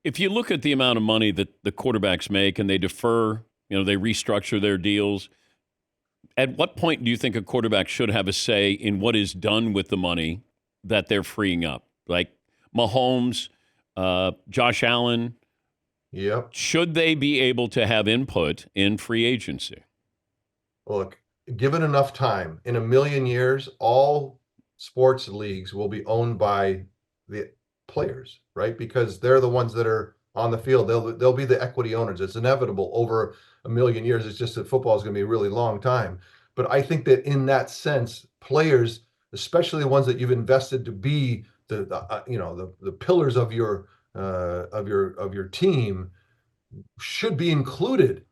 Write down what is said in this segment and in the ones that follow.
If you look at the amount of money that the quarterbacks make and they defer, they restructure their deals, at what point do you think a quarterback should have a say in what is done with the money that they're freeing up? Like Mahomes, Josh Allen, Yep. should they be able to have input in free agency? Look, given enough time, in a million years, all sports leagues will be owned by the players, right? Because they're the ones that are on the field. They'll be the equity owners. It's inevitable over a million years. It's just that football is going to be a really long time. But I think that in that sense, players, especially the ones that you've invested to be the pillars of your team, should be included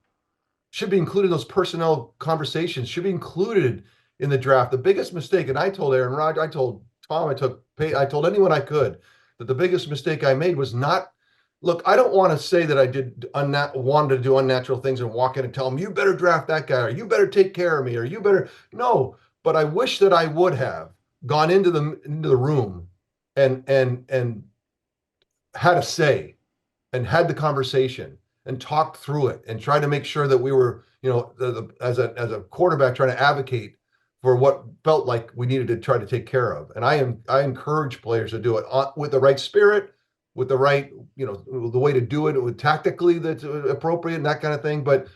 in those personnel conversations, should be included in the draft. The biggest mistake, and I told Aaron Rodgers, I told Tom, I told anyone I could that the biggest mistake I made was not, look, I don't want to say that I wanted to do unnatural things and walk in and tell him, you better draft that guy, or you better take care of me, or you better, no, but I wish that I would have gone into the room and had a say and had the conversation and talked through it and tried to make sure that we were, as a quarterback, trying to advocate for what felt like we needed to try to take care of. And I encourage players to do it with the right spirit, with the right, the way to do it with tactically that's appropriate and that kind of thing. But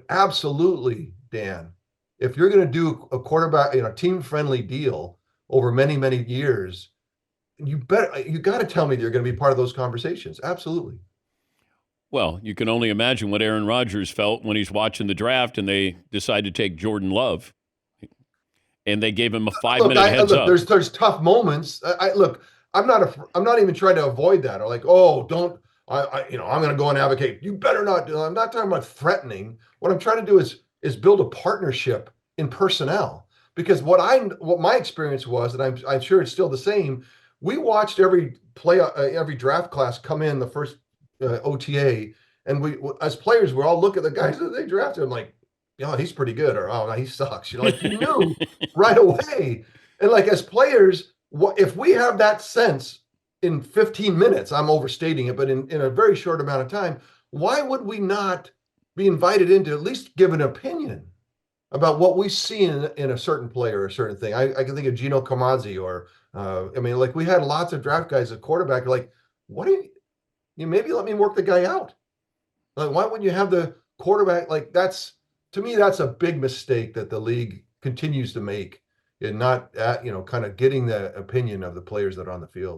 absolutely, Dan, if you're going to do a quarterback, team friendly deal over many, many years, you got to tell me that you're going to be part of those conversations. Absolutely. Well, you can only imagine what Aaron Rodgers felt when he's watching the draft and they decide to take Jordan Love, and they gave him a 5-minute heads up. There's tough moments. Look, I'm not even trying to avoid that, or like, oh, don't, I'm going to go and advocate. You better not do. I'm not talking about threatening. What I'm trying to do is build a partnership in personnel, because what my experience was, and I'm sure it's still the same. We watched every draft class come in the first OTA, and we as players, we're all look at the guys that they drafted. I'm like, he's pretty good, or oh no, he sucks. Like you knew right away. And like as players, if we have that sense in 15 minutes, I'm overstating it, but in a very short amount of time, why would we not be invited in to at least give an opinion about what we see in a certain player or a certain thing? I can think of Gino Camazzi, or like we had lots of draft guys at quarterback. Like, what do you maybe let me work the guy out? Like, why wouldn't you have the quarterback? Like, to me, that's a big mistake that the league continues to make in not, kind of getting the opinion of the players that are on the field.